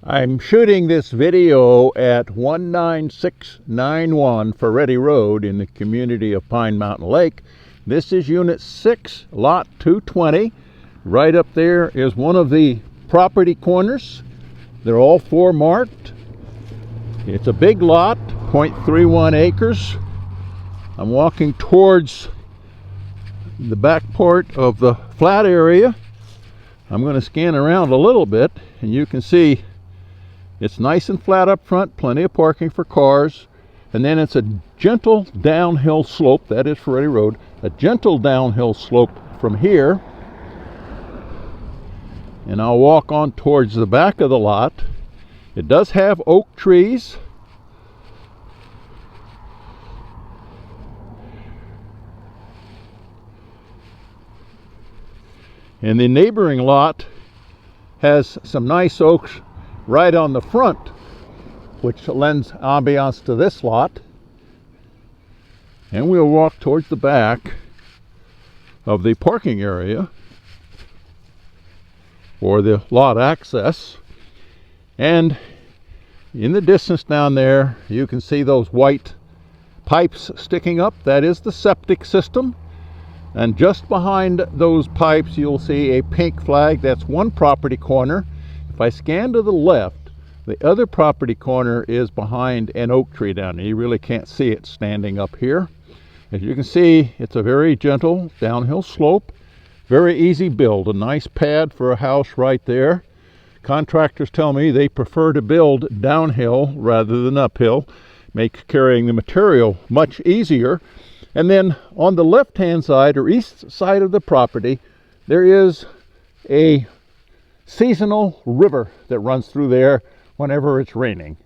I'm shooting this video at 19691 Ferretti Road in the community of Pine Mountain Lake. This is Unit 6, Lot 220. Right up there is one of the property corners. They're all four marked. It's a big lot, 0.31 acres. I'm walking towards the back part of the flat area. I'm going to scan around a little bit, and you can see it's nice and flat up front, plenty of parking for cars, and then it's a gentle downhill slope. That is Ferretti Road. A gentle downhill slope from here, and I'll walk on towards the back of the lot. It does have oak trees. And the neighboring lot has some nice oaks right on the front, which lends ambiance to this lot. And we'll walk towards the back of the parking area or the lot access. And in the distance down there, you can see those white pipes sticking up. That is the septic system. And just behind those pipes, you'll see a pink flag. That's one property corner. If I scan to the left, the other property corner is behind an oak tree down there. You really can't see it standing up here. As you can see, it's a very gentle downhill slope. Very easy build. A nice pad for a house right there. Contractors tell me they prefer to build downhill rather than uphill. Make carrying the material much easier. And then on the left-hand side or east side of the property, there is a seasonal river that runs through there whenever it's raining.